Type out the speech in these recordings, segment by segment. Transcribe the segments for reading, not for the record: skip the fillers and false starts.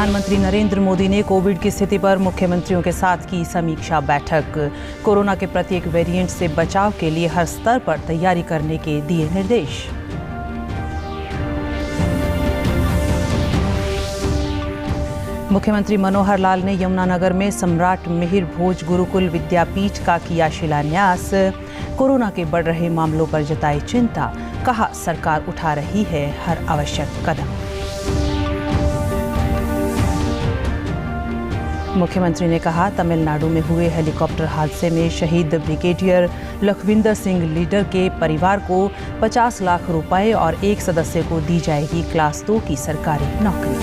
प्रधानमंत्री नरेंद्र मोदी ने कोविड की स्थिति पर मुख्यमंत्रियों के साथ की समीक्षा बैठक। कोरोना के प्रत्येक वेरिएंट से बचाव के लिए हर स्तर पर तैयारी करने के दिए निर्देश। मुख्यमंत्री मनोहर लाल ने यमुनानगर में सम्राट मिहिर भोज गुरुकुल विद्यापीठ का किया शिलान्यास। कोरोना के बढ़ रहे मामलों पर जताई चिंता, कहा सरकार उठा रही है हर आवश्यक कदम। मुख्यमंत्री ने कहा तमिलनाडु में हुए हेलीकॉप्टर हादसे में शहीद ब्रिगेडियर लखविंदर सिंह लीडर के परिवार को 50 लाख रुपए और एक सदस्य को दी जाएगी क्लास 2 की सरकारी नौकरी।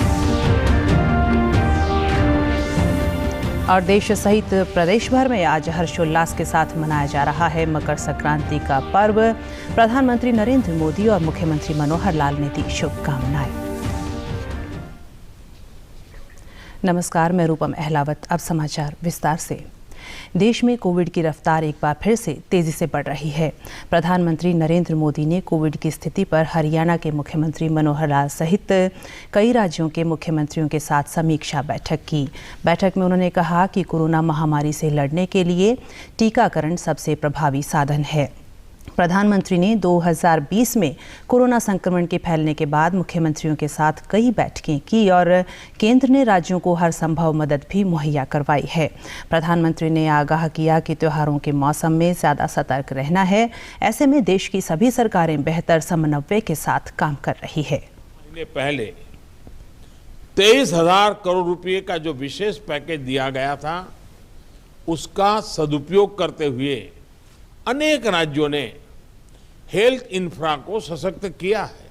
और देश सहित प्रदेश भर में आज हर्षोल्लास के साथ मनाया जा रहा है मकर संक्रांति का पर्व। प्रधानमंत्री नरेंद्र मोदी और मुख्यमंत्री मनोहर लाल ने दी शुभकामनाएं। नमस्कार, मैं रूपम अहलावत। अब समाचार विस्तार से। देश में कोविड की रफ्तार एक बार फिर से तेजी से बढ़ रही है। प्रधानमंत्री नरेंद्र मोदी ने कोविड की स्थिति पर हरियाणा के मुख्यमंत्री मनोहर लाल सहित कई राज्यों के मुख्यमंत्रियों के साथ समीक्षा बैठक की। बैठक में उन्होंने कहा कि कोरोना महामारी से लड़ने के लिए टीकाकरण सबसे प्रभावी साधन है। प्रधानमंत्री ने 2020 में कोरोना संक्रमण के फैलने के बाद मुख्यमंत्रियों के साथ कई बैठकें की और केंद्र ने राज्यों को हर संभव मदद भी मुहैया करवाई है। प्रधानमंत्री ने आगाह किया कि त्योहारों के मौसम में ज़्यादा सतर्क रहना है। ऐसे में देश की सभी सरकारें बेहतर समन्वय के साथ काम कर रही है। पहले 23,000 करोड़ रुपए का जो विशेष पैकेज दिया गया था, उसका सदुपयोग करते हुए अनेक राज्यों ने हेल्थ इंफ्रा को सशक्त किया है।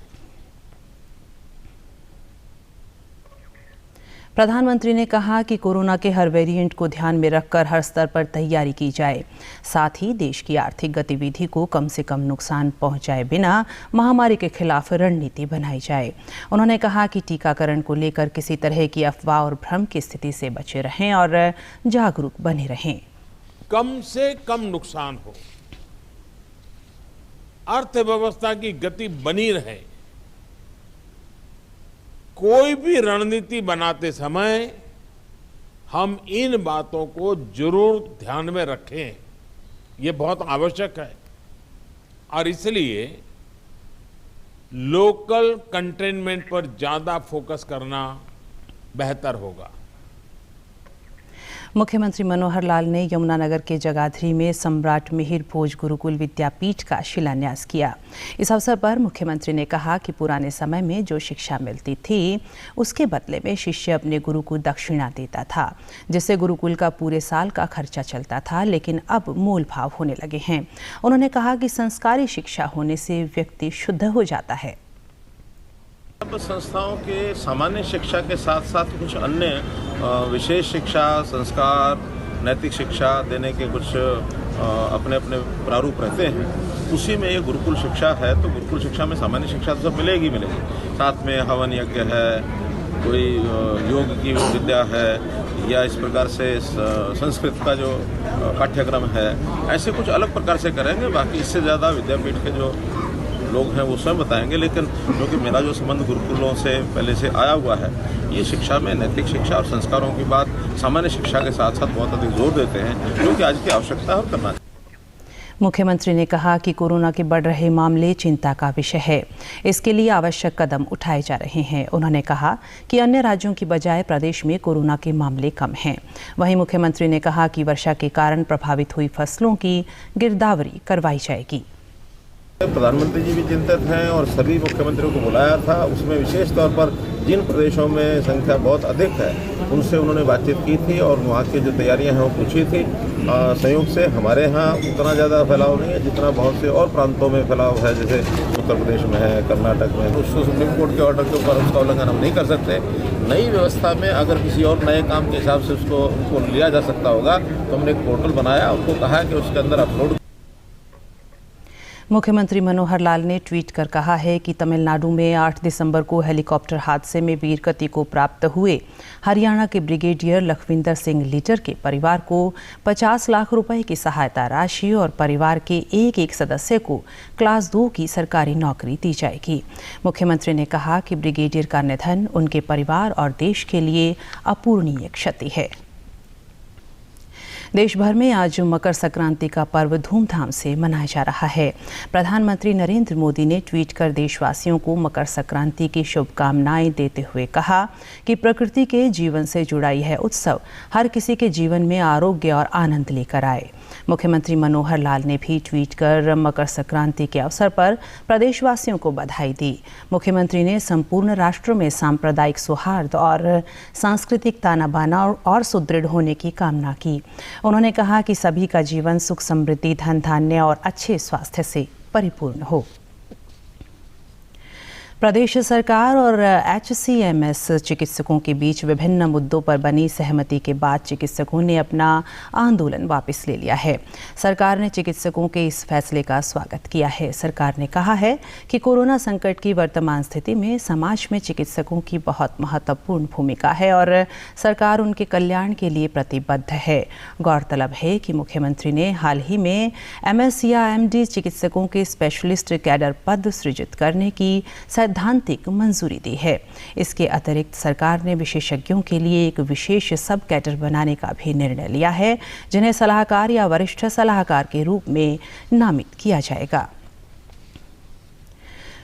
प्रधानमंत्री ने कहा कि कोरोना के हर वेरिएंट को ध्यान में रखकर हर स्तर पर तैयारी की जाए। साथ ही देश की आर्थिक गतिविधि को कम से कम नुकसान पहुंचाए बिना महामारी के खिलाफ रणनीति बनाई जाए। उन्होंने कहा कि टीकाकरण को लेकर किसी तरह की अफवाह और भ्रम की स्थिति से बचे रहें और जागरूक बने रहें। कम से कम नुकसान हो, अर्थव्यवस्था की गति बनी रहे, कोई भी रणनीति बनाते समय हम इन बातों को जरूर ध्यान में रखें। ये बहुत आवश्यक है और इसलिए लोकल कंटेनमेंट पर ज्यादा फोकस करना बेहतर होगा। मुख्यमंत्री मनोहर लाल ने यमुनानगर के जगाधरी में सम्राट मिहिर भोज गुरुकुल विद्यापीठ का शिलान्यास किया। इस अवसर पर मुख्यमंत्री ने कहा कि पुराने समय में जो शिक्षा मिलती थी, उसके बदले में शिष्य अपने गुरु को दक्षिणा देता था, जिससे गुरुकुल का पूरे साल का खर्चा चलता था। लेकिन अब मोल भाव होने लगे हैं। उन्होंने कहा कि संस्कारी शिक्षा होने से व्यक्ति शुद्ध हो जाता है। अब संस्थाओं के सामान्य शिक्षा के साथ साथ कुछ अन्य विशेष शिक्षा, संस्कार, नैतिक शिक्षा देने के कुछ अपने अपने प्रारूप रहते हैं। उसी में ये गुरुकुल शिक्षा है। तो गुरुकुल शिक्षा में सामान्य शिक्षा तो सब मिलेगी। साथ में हवन यज्ञ है, कोई योग की विद्या है, या इस प्रकार से संस्कृत का जो पाठ्यक्रम है, ऐसे कुछ अलग प्रकार से करेंगे। बाकी इससे ज़्यादा विद्यापीठ के जो लोग हैं वो स्वयं बताएंगे। लेकिन क्योंकि मेरा जो संबंध गुरुकुलों से पहले से आया हुआ है, ये शिक्षा में नैतिक शिक्षा और संस्कारों की बात सामान्य शिक्षा के साथ साथ बहुत अधिक जोर देते हैं, जो कि आज की आवश्यकता है और करना चाहिए। मुख्यमंत्री ने कहा कि कोरोना के बढ़ रहे मामले चिंता का विषय है। इसके लिए आवश्यक कदम उठाए जा रहे हैं। उन्होंने कहा कि अन्य राज्यों की बजाय प्रदेश में कोरोना के मामले कम हैं। वहीं मुख्यमंत्री ने कहा कि वर्षा के कारण प्रभावित हुई फसलों की गिरदावरी करवाई जाएगी। प्रधानमंत्री जी भी चिंतित हैं और सभी मुख्यमंत्रियों को बुलाया था। उसमें विशेष तौर पर जिन प्रदेशों में संख्या बहुत अधिक है, उनसे उन्होंने बातचीत की थी और वहाँ की जो तैयारियां हैं वो पूछी थी। संयोग से हमारे यहाँ उतना ज़्यादा फैलाव नहीं है जितना बहुत से और प्रांतों में फैलाव है, जैसे उत्तर प्रदेश में है, कर्नाटक में। तो उसको सुप्रीम कोर्ट के ऑर्डर के ऊपर उसका उल्लंघन हम नहीं कर सकते। नई व्यवस्था में अगर किसी और नए काम के हिसाब से उनको लिया जा सकता होगा, तो हमने एक पोर्टल बनाया, उनको कहा कि उसके अंदर अपलोड। मुख्यमंत्री मनोहर लाल ने ट्वीट कर कहा है कि तमिलनाडु में 8 दिसंबर को हेलीकॉप्टर हादसे में वीरगति को प्राप्त हुए हरियाणा के ब्रिगेडियर लखविंदर सिंह लीटर के परिवार को 50 लाख रुपए की सहायता राशि और परिवार के एक सदस्य को क्लास 2 की सरकारी नौकरी दी जाएगी। मुख्यमंत्री ने कहा कि ब्रिगेडियर का निधन उनके परिवार और देश के लिए अपूरणीय क्षति है। देश भर में आज मकर संक्रांति का पर्व धूमधाम से मनाया जा रहा है। प्रधानमंत्री नरेंद्र मोदी ने ट्वीट कर देशवासियों को मकर संक्रांति की शुभकामनाएं देते हुए कहा कि प्रकृति के जीवन से जुड़ा यह उत्सव हर किसी के जीवन में आरोग्य और आनंद लेकर आए। मुख्यमंत्री मनोहर लाल ने भी ट्वीट कर मकर संक्रांति के अवसर पर प्रदेशवासियों को बधाई दी। मुख्यमंत्री ने संपूर्ण राष्ट्र में सांप्रदायिक सौहार्द और सांस्कृतिक ताना बाना और सुदृढ़ होने की कामना की। उन्होंने कहा कि सभी का जीवन सुख समृद्धि धन धान्य और अच्छे स्वास्थ्य से परिपूर्ण हो। प्रदेश सरकार और HCMS चिकित्सकों के बीच विभिन्न मुद्दों पर बनी सहमति के बाद चिकित्सकों ने अपना आंदोलन वापस ले लिया है। सरकार ने चिकित्सकों के इस फैसले का स्वागत किया है। सरकार ने कहा है कि कोरोना संकट की वर्तमान स्थिति में समाज में चिकित्सकों की बहुत महत्वपूर्ण भूमिका है और सरकार उनके कल्याण के लिए प्रतिबद्ध है। गौरतलब है कि मुख्यमंत्री ने हाल ही में MS या MD चिकित्सकों के स्पेशलिस्ट कैडर पद सृजित करने की सैद्धांतिक मंजूरी दी है। इसके अतिरिक्त सरकार ने विशेषज्ञों के लिए एक विशेष सब कैडर बनाने का भी निर्णय लिया है, जिन्हें सलाहकार या वरिष्ठ सलाहकार के रूप में नामित किया जाएगा।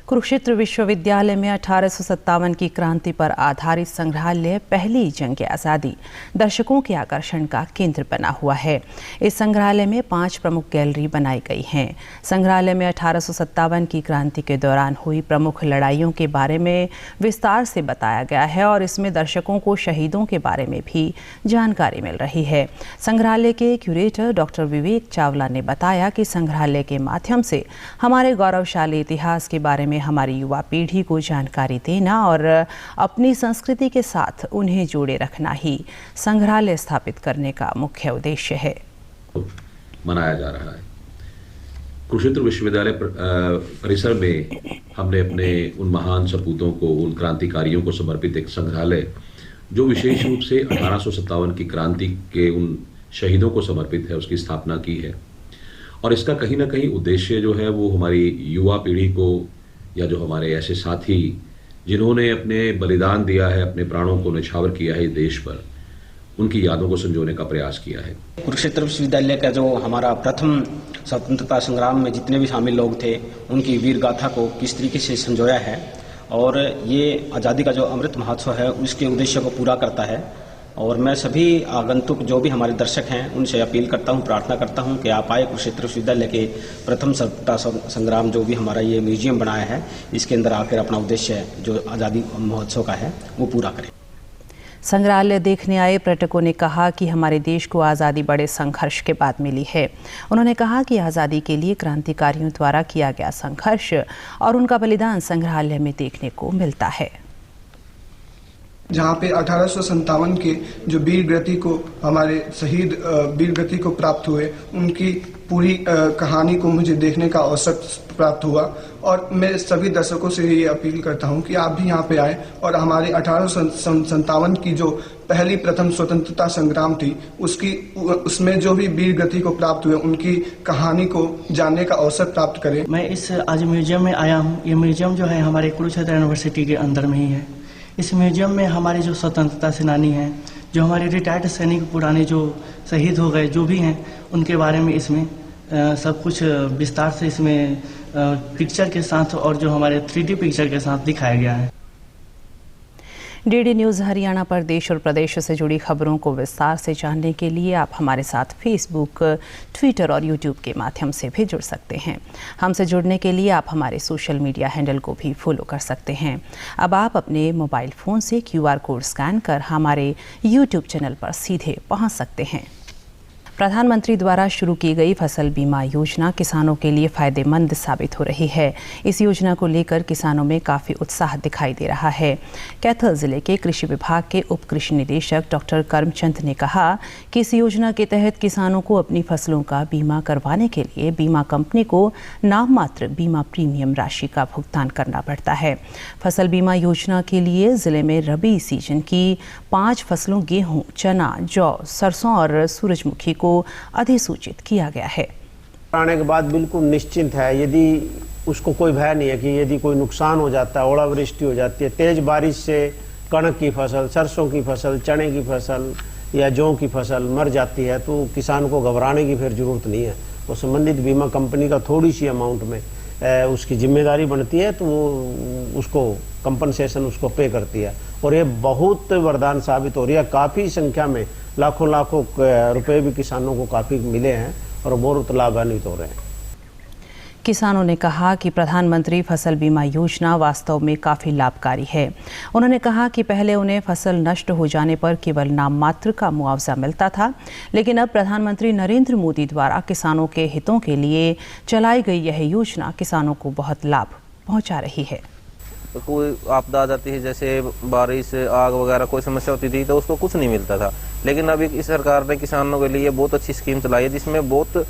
कुरुक्षेत्र विश्वविद्यालय में 1857 की क्रांति पर आधारित संग्रहालय पहली जंग आज़ादी दर्शकों के आकर्षण का केंद्र बना हुआ है। इस संग्रहालय में 5 प्रमुख गैलरी बनाई गई हैं। संग्रहालय में 1857 की क्रांति के दौरान हुई प्रमुख लड़ाइयों के बारे में विस्तार से बताया गया है और इसमें दर्शकों को शहीदों के बारे में भी जानकारी मिल रही है। संग्रहालय के क्यूरेटर डॉक्टर विवेक चावला ने बताया कि संग्रहालय के माध्यम से हमारे गौरवशाली इतिहास के बारे में हमारी युवा पीढ़ी को जानकारी देना और अपनी संस्कृति के साथ उन्हें जोड़े रखना ही संग्रहालय स्थापित करने का मुख्य उद्देश्य है। मनाया जा रहा है। कुरुक्षेत्र विश्वविद्यालय परिसर में हमने अपने उन महान सपूतों को, उन क्रांतिकारियों को समर्पित एक संग्रहालय, जो विशेष रूप से 1857 की क्रांति के उन शहीदों को समर्पित है, उसकी स्थापना की है। और इसका कहीं ना कहीं उद्देश्य जो है वो हमारी युवा पीढ़ी को, या जो हमारे ऐसे साथी जिन्होंने अपने बलिदान दिया है, अपने प्राणों को न्यौछावर किया है देश पर, उनकी यादों को संजोने का प्रयास किया है। कुरुक्षेत्र विश्वविद्यालय का जो हमारा प्रथम स्वतंत्रता संग्राम में जितने भी शामिल लोग थे, उनकी वीर गाथा को किस तरीके से संजोया है और ये आज़ादी का जो अमृत महोत्सव है उसके उद्देश्य को पूरा करता है। और मैं सभी आगंतुक जो भी हमारे दर्शक हैं उनसे अपील करता हूं, प्रार्थना करता हूं कि आप आए कुरुक्षेत्र विश्वविद्यालय के प्रथम स्वतंत्रता संग्राम जो भी हमारा ये म्यूजियम बनाया है, इसके अंदर आकर अपना उद्देश्य जो आज़ादी महोत्सव का है वो पूरा करें। संग्रहालय देखने आए पर्यटकों ने कहा कि हमारे देश को आज़ादी बड़े संघर्ष के बाद मिली है। उन्होंने कहा कि आज़ादी के लिए क्रांतिकारियों द्वारा किया गया संघर्ष और उनका बलिदान संग्रहालय में देखने को मिलता है। जहाँ पे 1857 के जो वीर गति को हमारे शहीद वीर गति को प्राप्त हुए, उनकी पूरी कहानी को मुझे देखने का अवसर प्राप्त हुआ। और मैं सभी दर्शकों से ये अपील करता हूँ कि आप भी यहाँ पे आए और हमारे 1857 की जो पहली प्रथम स्वतंत्रता संग्राम थी उसमें जो भी वीर गति को प्राप्त हुए उनकी कहानी को जानने का अवसर प्राप्त करें। मैं इस आज म्यूजियम में आया हूँ। ये म्यूजियम जो है हमारे कुरुक्षेत्र यूनिवर्सिटी के अंदर में ही है। इस म्यूजियम में हमारे जो स्वतंत्रता सेनानी हैं, जो हमारे रिटायर्ड सैनिक पुराने जो शहीद हो गए जो भी हैं, उनके बारे में इसमें सब कुछ विस्तार से इसमें पिक्चर के साथ और जो हमारे 3D पिक्चर के साथ दिखाया गया है। DD न्यूज़ हरियाणा पर देश और प्रदेश से जुड़ी खबरों को विस्तार से जानने के लिए आप हमारे साथ फेसबुक, ट्विटर और यूट्यूब के माध्यम से भी जुड़ सकते हैं। हमसे जुड़ने के लिए आप हमारे सोशल मीडिया हैंडल को भी फॉलो कर सकते हैं। अब आप अपने मोबाइल फ़ोन से QR कोड स्कैन कर हमारे यूट्यूब चैनल पर सीधे पहुंच सकते हैं। प्रधानमंत्री द्वारा शुरू की गई फसल बीमा योजना किसानों के लिए फायदेमंद साबित हो रही है। इस योजना को लेकर किसानों में काफ़ी उत्साह दिखाई दे रहा है। कैथल जिले के कृषि विभाग के उप कृषि निदेशक डॉक्टर करमचंद ने कहा कि इस योजना के तहत किसानों को अपनी फसलों का बीमा करवाने के लिए बीमा कंपनी को नाम मात्र बीमा प्रीमियम राशि का भुगतान करना पड़ता है। फसल बीमा योजना के लिए जिले में रबी सीजन की 5 फसलों गेहूं, चना, जौ, सरसों और सूरजमुखी को अधिसूचित किया गया है। आने के बाद बिल्कुल निश्चिंत है। यदि उसको कोई भय नहीं है कि यदि कोई नुकसान हो जाता है, ओलावृष्टि हो जाती है, तेज बारिश से कणक की फसल, सरसों की फसल, चने की फसल या जौ की फसल मर जाती है, तो किसान को घबराने की फिर जरूरत नहीं है। तो संबंधित बीमा कंपनी का थोड़ी सी अमाउंट में उसकी जिम्मेदारी बनती है, तो वो उसको कंपनसेशन उसको पे करती है। और ये बहुत वरदान साबित हो रही है। काफ़ी संख्या में लाखों रुपए भी किसानों को काफ़ी मिले हैं और बहुत लाभान्वित हो रहे हैं। किसानों ने कहा कि प्रधानमंत्री फसल बीमा योजना वास्तव में काफ़ी लाभकारी है। उन्होंने कहा कि पहले उन्हें फसल नष्ट हो जाने पर केवल नाम मात्र का मुआवजा मिलता था, लेकिन अब प्रधानमंत्री नरेंद्र मोदी द्वारा किसानों के हितों के लिए चलाई गई यह योजना किसानों को बहुत लाभ पहुंचा रही है। तो कोई आपदा आ जाती है, जैसे बारिश, आग वगैरह कोई समस्या होती थी, तो उसको कुछ नहीं मिलता था। लेकिन अभी इस सरकार ने किसानों के लिए बहुत अच्छी स्कीम चलाई है, जिसमें बहुत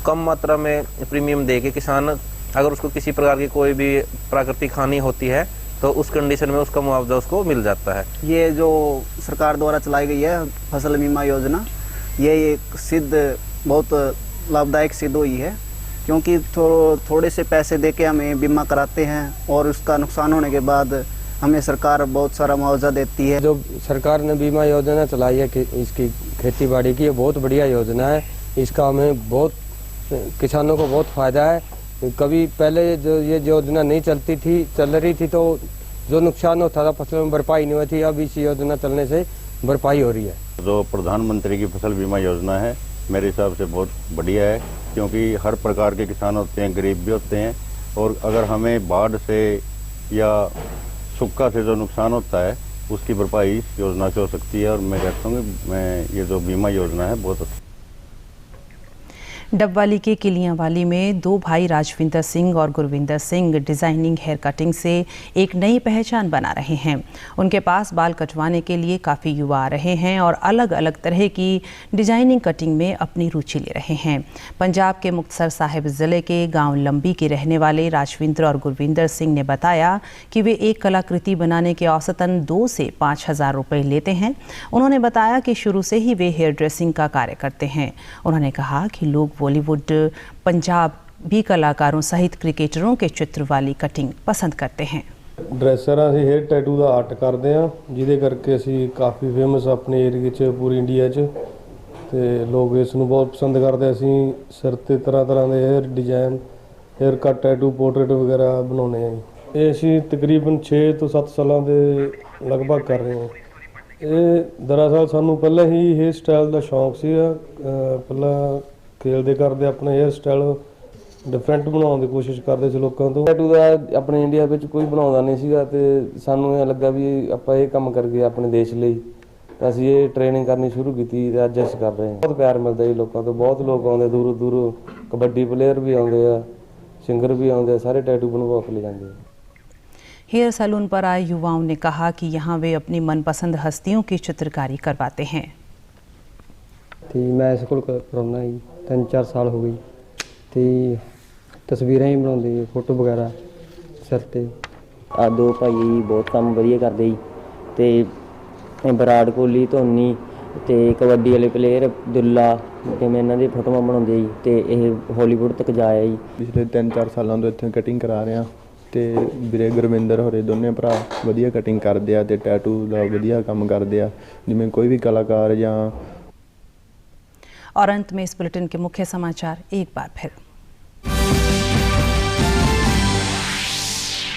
कम मात्रा में प्रीमियम दे के किसान, अगर उसको किसी प्रकार की कोई भी प्राकृतिक हानि होती है तो उस कंडीशन में उसका मुआवजा उसको मिल जाता है। ये जो सरकार द्वारा चलाई गई है फसल बीमा योजना, ये एक बहुत लाभदायक सिद्ध हुई है, क्योंकि थोड़े से पैसे देके हमें बीमा कराते हैं और उसका नुकसान होने के बाद हमें सरकार बहुत सारा मुआवजा देती है। जो सरकार ने बीमा योजना चलाई है कि इसकी खेती बाड़ी की, ये बहुत बढ़िया योजना है। इसका हमें बहुत किसानों को बहुत फायदा है। कभी पहले जो ये योजना नहीं चल रही थी तो जो नुकसान होता था फसलों में भरपाई नहीं हुई थी। अब इस योजना चलने से भरपाई हो रही है। जो प्रधानमंत्री की फसल बीमा योजना है मेरे हिसाब से बहुत बढ़िया है, क्योंकि हर प्रकार के किसान होते हैं, गरीब भी होते हैं, और अगर हमें बाढ़ से या सूखा से जो नुकसान होता है उसकी भरपाई इस योजना से हो सकती है। और मैं कहता हूँ कि ये जो बीमा योजना है बहुत अच्छी। डबवाली के किलियांवाली में 2 भाई राजविंदर सिंह और Gurvinder Singh designing hair cutting से एक नई पहचान बना रहे हैं। उनके पास बाल कटवाने के लिए काफ़ी युवा आ रहे हैं और अलग अलग तरह की डिजाइनिंग कटिंग में अपनी रुचि ले रहे हैं। पंजाब के मुक्तसर साहिब ज़िले के गांव लंबी के रहने वाले राजविंदर और गुरविंदर सिंह ने बताया कि वे एक कलाकृति बनाने के औसतन 2 से 5,000 रुपये लेते हैं। उन्होंने बताया कि शुरू से ही वे हेयर ड्रेसिंग का कार्य करते हैं। उन्होंने कहा कि लोग बॉलीवुड, पंजाब भी कलाकारों सहित क्रिकेटरों के चित्र वाली कटिंग पसंद करते हैं। ਡਰੈਸਰਾਂ ਅਸੀਂ ਹੇਅਰ ਟੈਟੂ ਦਾ ਆਰਟ ਕਰਦੇ ਹਾਂ, ਜਿਹਦੇ ਕਰਕੇ ਅਸੀਂ ਕਾਫੀ ਫੇਮਸ ਆਪਣੇ ਏਰੀਏ 'ਚ ਪੂਰੀ ਇੰਡੀਆ 'ਚ, ਤੇ ਲੋਕ ਇਸ ਨੂੰ ਬਹੁਤ ਪਸੰਦ ਕਰਦੇ। ਅਸੀਂ ਸਿਰ 'ਤੇ ਤਰ੍ਹਾਂ ਦੇ hair design, hair cut, tattoo, portrait ਵਗੈਰਾ ਬਣਾਉਂਦੇ ਹਾਂ। ਇਹ ਅਸੀਂ ਤਕਰੀਬਨ 6 ਤੋਂ 7 ਸਾਲਾਂ ਦੇ ਲਗਭਗ ਕਰ ਰਹੇ ਹਾਂ। ਇਹ ਦਰਅਸਲ ਸਾਨੂੰ ਪਹਿਲਾਂ ਹੀ ਹੇਅਰ ਸਟਾਈਲ ਦਾ ਸ਼ੌਂਕ ਸੀਗਾ। ਪਹਿਲਾਂ ਖੇਲਦੇ ਕਰਦੇ ਆਪਣੇ ਹੇਅਰ ਸਟਾਈਲ ਡਿਫਰੈਂਟ ਬਣਾਉਣ ਦੀ ਕੋਸ਼ਿਸ਼ ਕਰਦੇ ਸੀ ਲੋਕਾਂ ਤੋਂ। ਟੈਟੂ ਦਾ ਆਪਣੇ ਇੰਡੀਆ ਵਿੱਚ ਕੋਈ ਬਣਾਉਂਦਾ ਨਹੀਂ ਸੀਗਾ, ਤੇ ਸਾਨੂੰ ਇਹ ਲੱਗਾ ਵੀ ਆਪਾਂ ਇਹ ਕੰਮ ਕਰਕੇ ਆਪਣੇ ਦੇਸ਼ ਲਈ, ਤਾਂ ਅਸੀਂ ਇਹ ਟ੍ਰੇਨਿੰਗ ਕਰਨੀ ਸ਼ੁਰੂ ਕੀਤੀ ਤੇ ਅੱਜ ਅਸੀਂ ਕਰ ਰਹੇ ਹਾਂ। ਬਹੁਤ ਪਿਆਰ ਮਿਲਦਾ ਜੀ ਲੋਕਾਂ ਤੋਂ। ਬਹੁਤ ਲੋਕ ਆਉਂਦੇ ਦੂਰੋਂ, ਕਬੱਡੀ ਪਲੇਅਰ ਵੀ ਆਉਂਦੇ ਆ, सिंगर भी आते, सारे टैटू बनवा के ले जाते हैं। हेयर सैलून पर आए युवाओं ने कहा कि यहाँ वे अपनी मनपसंद हस्तियों की चित्रकारी करवाते हैं। मैं स्कूल पढ़ाना जी 3-4 साल हो गई, तो तस्वीरें ही बनाते जी, फोटो वगैरह सिर ते। आ 2 भाई बहुत काम वधिया करते जी, तो विराट कोहली, धोनी ਤੇ ਕਬੱਡੀ ਵਾਲੇ ਪਲੇਅਰ ਦੁੱਲਾ, ਜਿਵੇਂ ਇਹਨਾਂ ਦੀ ਫੋਟੋਆਂ ਬਣਾਉਂਦੇ ਜੀ, ਤੇ ਇਹ ਹਾਲੀਵੁੱਡ ਤੱਕ ਜਾਇਆ ਜੀ। ਪਿਛਲੇ 3-4 ਸਾਲਾਂ ਤੋਂ ਇੱਥੇ ਕਟਿੰਗ ਕਰਾ ਰਹੇ ਹਾਂ, ਤੇ ਵੀਰੇ ਗੁਰਵਿੰਦਰ ਹੋਰੇ ਦੋਨੇ ਭਰਾ ਵਧੀਆ ਕਟਿੰਗ ਕਰਦੇ ਆ ਤੇ ਟੈਟੂ ਦਾ ਵਧੀਆ ਕੰਮ ਕਰਦੇ ਆ, ਜਿਵੇਂ ਕੋਈ ਵੀ ਕਲਾਕਾਰ ਜਾਂ। और अंत में इस बुलेटिन के मुख्य समाचार एक बार फिर।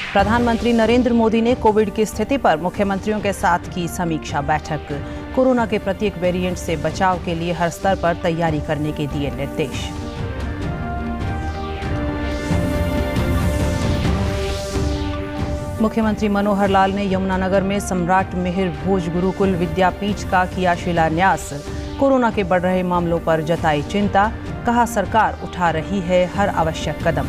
प्रधानमंत्री नरेंद्र मोदी ने कोविड की स्थिति पर मुख्यमंत्रियों के साथ की समीक्षा बैठक। कोरोना के प्रत्येक वेरिएंट से बचाव के लिए हर स्तर पर तैयारी करने के दिए निर्देश। मुख्यमंत्री मनोहर लाल ने यमुनानगर में सम्राट मिहिर भोज गुरुकुल विद्यापीठ का किया शिलान्यास। कोरोना के बढ़ रहे मामलों पर जताई चिंता, कहा सरकार उठा रही है हर आवश्यक कदम।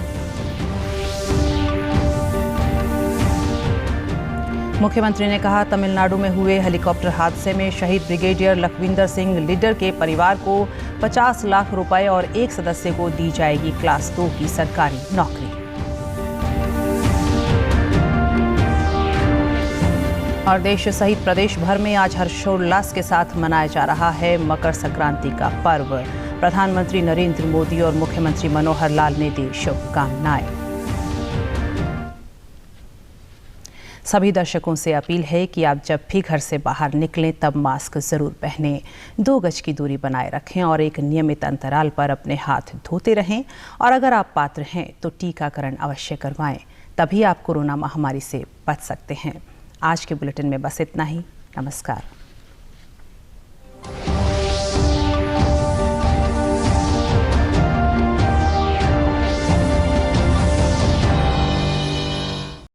मुख्यमंत्री ने कहा तमिलनाडु में हुए हेलीकॉप्टर हादसे में शहीद ब्रिगेडियर लखविंदर सिंह लीडर के परिवार को 50 लाख रुपए और एक सदस्य को दी जाएगी क्लास 2 की सरकारी नौकरी। और देश सहित प्रदेश भर में आज हर्षोल्लास के साथ मनाया जा रहा है मकर संक्रांति का पर्व। प्रधानमंत्री नरेंद्र मोदी और मुख्यमंत्री मनोहर लाल ने दी शुभकामनाएं। सभी दर्शकों से अपील है कि आप जब भी घर से बाहर निकलें तब मास्क जरूर पहनें, 2 गज की दूरी बनाए रखें और एक नियमित अंतराल पर अपने हाथ धोते रहें। और अगर आप पात्र हैं तो टीकाकरण अवश्य करवाएं, तभी आप कोरोना महामारी से बच सकते हैं। आज के बुलेटिन में बस इतना ही। नमस्कार।